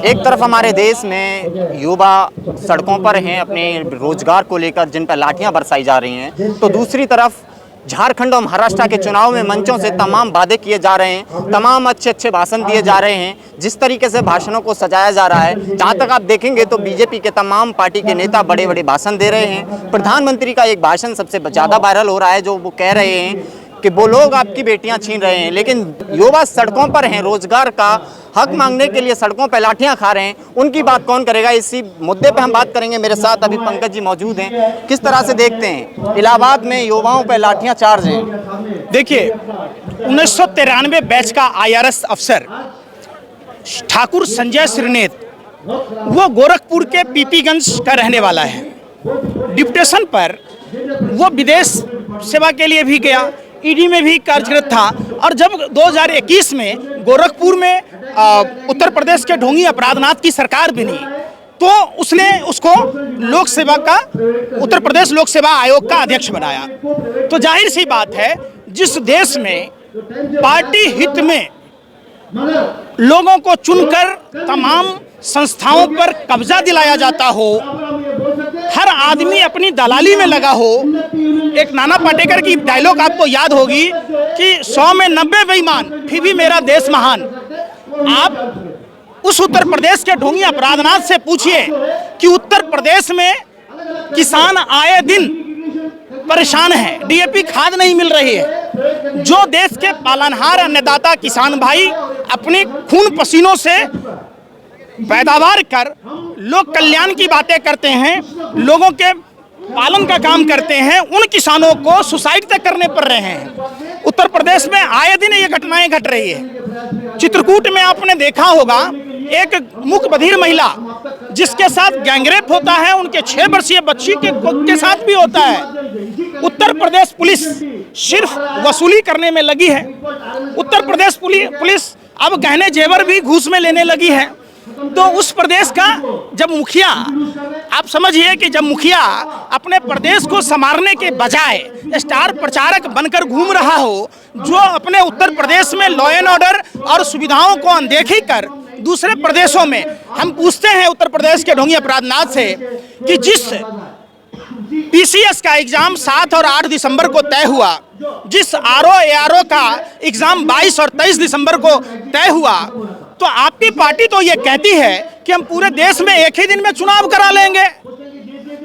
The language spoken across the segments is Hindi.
एक तरफ हमारे देश में युवा सड़कों पर हैं अपने रोजगार को लेकर, जिन पर लाठियां बरसाई जा रही हैं, तो दूसरी तरफ झारखंड और महाराष्ट्र के चुनाव में मंचों से तमाम वादे किए जा रहे हैं, तमाम अच्छे अच्छे भाषण दिए जा रहे हैं। जिस तरीके से भाषणों को सजाया जा रहा है, जहां तक आप देखेंगे तो बीजेपी के तमाम पार्टी के नेता बड़े बड़े भाषण दे रहे हैं। प्रधानमंत्री का एक भाषण सबसे ज़्यादा वायरल हो रहा है, जो वो कह रहे हैं कि वो लोग आपकी बेटियां छीन रहे हैं, लेकिन युवा सड़कों पर हैं, रोजगार का हक मांगने के लिए सड़कों पर लाठियां खा रहे हैं। उनकी बात कौन करेगा? इसी मुद्दे पे हम बात करेंगे। मेरे साथ अभी पंकज जी मौजूद हैं। किस तरह से देखते हैं इलाहाबाद में युवाओं पर लाठियां चार्ज हैं? देखिए, 1993 बैच का IRS अफसर ठाकुर संजय श्रीनेत, वो गोरखपुर के पीपीगंज का रहने वाला है। डिप्टेशन पर वो विदेश सेवा के लिए भी गया, ईडी में भी कार्यरत था, और जब 2021 में गोरखपुर में उत्तर प्रदेश के ढोंगी अपराधनाथ की सरकार बनी, तो उसने उसको लोक सेवा का, उत्तर प्रदेश लोक सेवा आयोग का अध्यक्ष बनाया। तो जाहिर सी बात है, जिस देश में पार्टी हित में लोगों को चुनकर तमाम संस्थाओं पर कब्जा दिलाया जाता हो, हर आदमी अपनी दलाली में लगा हो। एक नाना पाटेकर की डायलॉग आपको याद होगी कि 100 में 90 बेईमान, फिर भी मेरा देश महान। आप उस उत्तर प्रदेश के ढोंगी अपराधनाथ से पूछिए कि उत्तर प्रदेश में किसान आए दिन परेशान है, DAP खाद नहीं मिल रही है। जो देश के पालनहार अन्नदाता किसान भाई अपने खून पसीनों से पैदावार कर लोक कल्याण की बातें करते हैं, लोगों के पालन का काम करते हैं, उन किसानों को सुसाइड तक करने पड़ रहे हैं। उत्तर प्रदेश में आए दिन ये घटनाएं घट रही है। चित्रकूट में आपने देखा होगा, एक मूक बधिर महिला जिसके साथ गैंगरेप होता है, उनके 6 वर्षीय बच्ची के साथ भी होता है। उत्तर प्रदेश पुलिस सिर्फ वसूली करने में लगी है। उत्तर प्रदेश पुलिस अब गहने जेवर भी घूस में लेने लगी है। तो उस प्रदेश का जब मुखिया, आप समझिए कि जब मुखिया अपने प्रदेश को संवारने के बजाय स्टार प्रचारक बनकर घूम रहा हो, जो अपने उत्तर प्रदेश में लॉ एंड ऑर्डर और सुविधाओं को अनदेखी कर दूसरे प्रदेशों में, हम पूछते हैं उत्तर प्रदेश के ढोंगी अपराधनाथ से कि जिस PCS का एग्जाम 7 और 8 दिसंबर को तय हुआ, जिस RO ARO का एग्जाम 22 और 23 दिसंबर को तय हुआ, तो आपकी पार्टी तो ये कहती है कि हम पूरे देश में एक ही दिन में चुनाव करा लेंगे।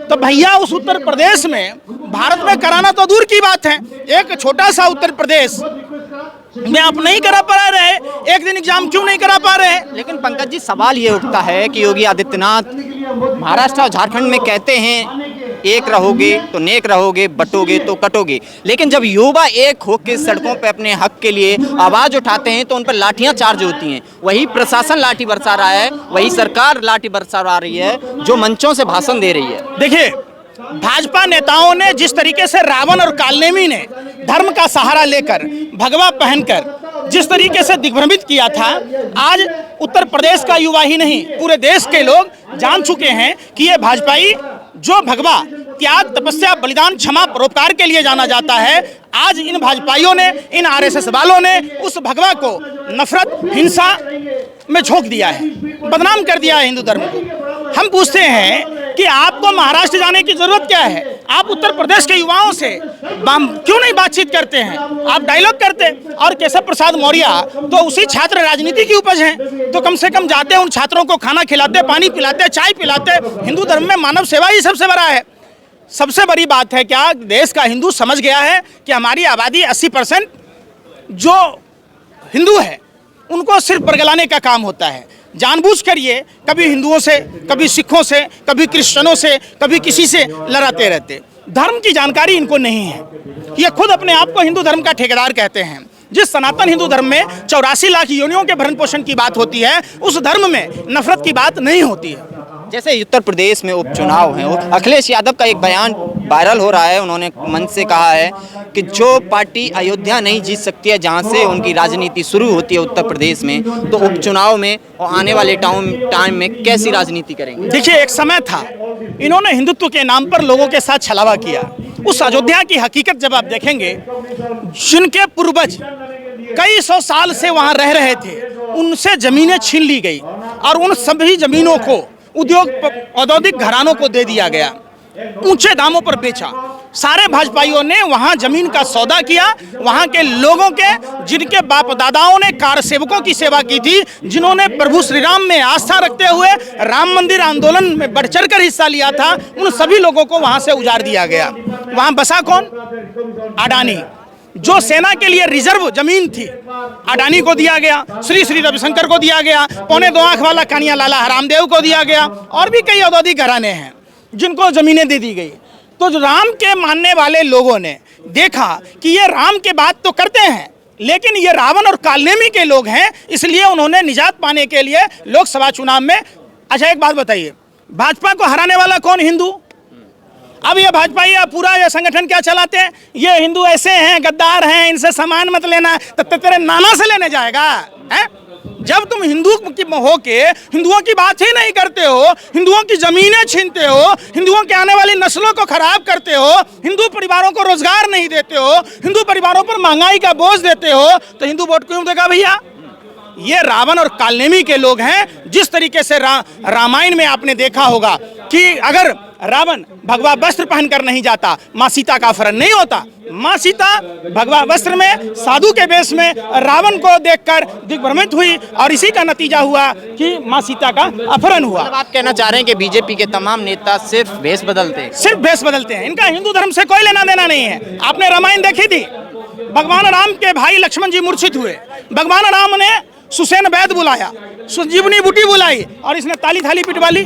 तो भैया, उस उत्तर प्रदेश में भारत में कराना तो दूर की बात है, एक छोटा सा उत्तर प्रदेश में आप नहीं करा पा रहे, एक दिन एग्जाम क्यों नहीं करा पा रहे? लेकिन पंकज जी, सवाल ये उठता है कि योगी आदित्यनाथ महाराष्ट्र और झारखंड में कहते हैं एक रहोगे तो नेक रहोगे, बटोगे तो कटोगे, लेकिन जब युवा एक होकर सड़कों पे अपने हक के लिए आवाज उठाते हैं तो उन पर लाठियां चार्ज होती हैं। वही प्रशासन लाठी बरसा रहा है, वही सरकार लाठी बरसा रही है, जो मंचों से भाषण दे रही है। देखिए, भाजपा नेताओं ने जिस तरीके से रावण और कालनेमी ने धर्म का सहारा लेकर, भगवा पहनकर जिस तरीके से दिग्भ्रमित किया था, आज उत्तर प्रदेश का युवा ही नहीं, पूरे देश के लोग जान चुके हैं कि ये भाजपाई, जो भगवा त्याग, तपस्या, बलिदान, क्षमा, परोपकार के लिए जाना जाता है, आज इन भाजपाइयों ने, इन RSS वालों ने उस भगवा को नफरत, हिंसा में झोंक दिया है, बदनाम कर दिया है हिंदू धर्म को। हम पूछते हैं कि आपको महाराष्ट्र जाने की जरूरत क्या है? आप उत्तर प्रदेश के युवाओं से क्यों नहीं बातचीत करते हैं? आप डायलॉग करते। और केशव प्रसाद मौर्य तो उसी छात्र राजनीति की उपज हैं, तो कम से कम जाते उन छात्रों को खाना खिलाते, पानी पिलाते, चाय पिलाते। हिंदू धर्म में मानव सेवा ही सबसे बड़ा है। सबसे बड़ी बात है, क्या देश का हिंदू समझ गया है कि हमारी आबादी 80% जो हिंदू है उनको सिर्फ बरगलाने का काम होता है। जानबूझकर ये कभी हिंदुओं से, कभी सिखों से, कभी क्रिश्चियनों से, कभी किसी से लड़ाते रहते। धर्म की जानकारी इनको नहीं है। ये खुद अपने आप को हिंदू धर्म का ठेकेदार कहते हैं। जिस सनातन हिंदू धर्म में 84 लाख योनियों के भरण पोषण की बात होती है, उस धर्म में नफरत की बात नहीं होती है। जैसे उत्तर प्रदेश में उपचुनाव हैं, अखिलेश यादव का एक बयान वायरल हो रहा है। उन्होंने मंच से कहा है कि जो पार्टी अयोध्या नहीं जीत सकती है, जहां से उनकी राजनीति शुरू होती है उत्तर प्रदेश में, तो उपचुनाव में और आने वाले टाइम में कैसी राजनीति करेंगे? देखिए, एक समय था इन्होंने हिंदुत्व के नाम पर लोगों के साथ छलावा किया। उस अयोध्या की हकीकत जब आप देखेंगे, जिनके पूर्वज कई सौ साल से वहां रह रहे थे, उनसे जमीनें छीन ली गई। और उन सभी जमीनों को औद्योगिक घरानों को दे दिया गया, ऊंचे दामों पर बेचा। सारे भाजपाइयों ने वहां जमीन का सौदा किया, वहां के लोगों के जिनके बाप दादाओं ने कार सेवकों की सेवा की थी, जिन्होंने प्रभु श्री राम में आस्था रखते हुए राम मंदिर आंदोलन में बढ़ चढ़कर हिस्सा लिया था, उन सभी लोगों को वहां से उजाड़ दिया गया। वहां बसा कौन? अडानी। जो सेना के लिए रिजर्व जमीन थी अडानी को दिया गया, श्री श्री रविशंकर को दिया गया, पौने 2 आंख वाला कानिया लाला हरामदेव को दिया गया, और भी कई औद्योगिक घराने हैं जिनको जमीनें दे दी गई। तो जो राम के मानने वाले लोगों ने देखा कि ये राम के बात तो करते हैं लेकिन ये रावण और कालनेमी के लोग हैं, इसलिए उन्होंने निजात पाने के लिए लोकसभा चुनाव में। अच्छा एक बात बताइए, भाजपा को हराने वाला कौन? हिंदू। अब ये भाजपा ये पूरा ये संगठन क्या चलाते हैं? ये हिंदू ऐसे हैं, गद्दार हैं, इनसे सामान मत लेना, तो तेरे नाना से लेने जाएगा है? जब तुम हिंदू की हो के हिंदुओं की बात ही नहीं करते हो, हिंदुओं की जमीनें छीनते हो, हिंदुओं के आने वाली नस्लों को खराब करते हो, हिंदू परिवारों को रोजगार नहीं देते हो, हिंदू परिवारों पर महंगाई का बोझ देते हो, तो हिंदू वोट क्यों देगा भैया? ये रावण और कालनेमी के लोग हैं। जिस तरीके से रामायण में आपने देखा होगा कि अगर रावण भगवा वस्त्र पहनकर नहीं जाता, माँ सीता का अपहरण नहीं होता। माँ सीता भगवा वस्त्र में साधु के वेश में रावण को देखकर दिग्भ्रमित हुई और इसी का नतीजा हुआ कि माँ सीता का अपहरण हुआ। मतलब आप कहना चाह रहे हैं कि बीजेपी के तमाम नेता सिर्फ भेष बदलते हैं? सिर्फ भेष बदलते हैं, इनका हिंदू धर्म से कोई लेना देना नहीं है। आपने रामायण देखी थी, भगवान राम के भाई लक्ष्मण जी मूर्छित हुए, भगवान राम ने सुसेन वैद बुलाया, संजीवनी बूटी बुलाई और इसने ताली थाली पिटवा ली।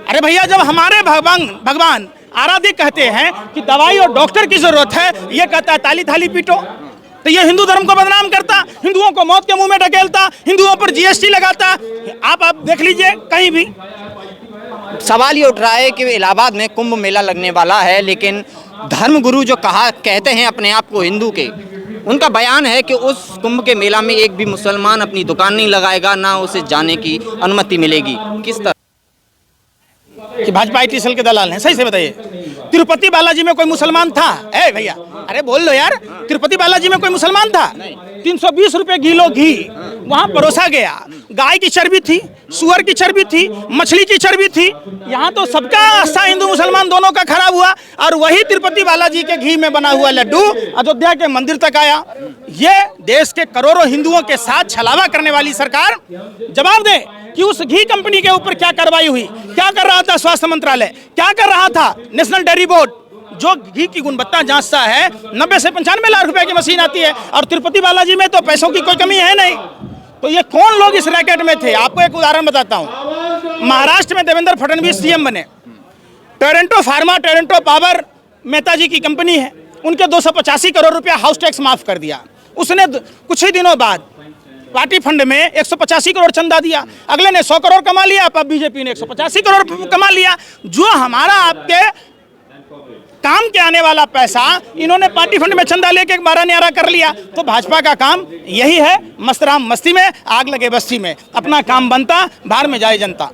अरे भैया, जब हमारे भगवान आराध्य कहते हैं कि दवाई और डॉक्टर की जरूरत है, ये कहता है ताली थाली पीटो, तो ये हिंदू धर्म को बदनाम करता, हिंदुओं को मौत के मुंह में ढकेलता, हिंदुओं पर जीएसटी लगाता। आप देख लीजिए कहीं भी। सवाल ये उठ रहा है कि इलाहाबाद में कुंभ मेला लगने वाला है, लेकिन धर्मगुरु जो कहते हैं अपने आप को हिंदू के, उनका बयान है कि उस कुंभ के मेला में एक भी मुसलमान अपनी दुकान नहीं लगाएगा, ना उसे जाने की अनुमति मिलेगी। किस तरह कि भाजपा IT सेल के दलाल हैं? सही से बताइए। तिरुपति बालाजी में कोई मुसलमान था? ए भैया, अरे बोल लो यार, तिरुपति बालाजी में कोई मुसलमान था? 320 रुपए किलो घी वहां परोसा गया। गाय की चर्बी थी, सुअर की चर्बी थी, मछली की चर्बी थी। यहाँ तो सबका आस्था हिंदू मुसलमान दोनों का खराब हुआ, और वही तिरुपति बालाजी के घी में बना हुआ लड्डू अयोध्या के मंदिर तक आया। ये देश के करोड़ों हिंदुओं के साथ छलावा करने वाली सरकार जवाब दे कि उस घी कंपनी के ऊपर क्या कार्रवाई हुई, क्या कर रहा था स्वास्थ्य मंत्रालय, क्या कर रहा था नेशनल डेयरी बोर्ड, जो घी की गुणवत्ता जांचता है। 90 से 95 लाख रुपए की मशीन आती है, और तिरुपति बालाजी में तो पैसों की कोई कमी है नहीं। तो ये कौन लोग इस रैकेट में थे? आपको एक उदाहरण बताता हूं। महाराष्ट्र में देवेंद्र फडणवीस CM बने, Torrent Pharma, Torrent Power Mehta ji की कंपनी है, उनके 285 करोड़ रुपया हाउस टैक्स माफ कर दिया। उसने कुछ ही दिनों बाद पार्टी फंड में 185 करोड़ चंदा दिया, अगले ने 100 करोड़ कमा लिया, अब बीजेपी ने 185 करोड़ कमा लिया। जो हमारा आपके काम के आने वाला पैसा इन्होंने पार्टी फंड में चंदा लेके 12 न्यारा कर लिया। तो भाजपा का काम यही है, मस्तराम मस्ती में, आग लगे बस्ती में। अपना काम बनता, बाहर में जाए जनता।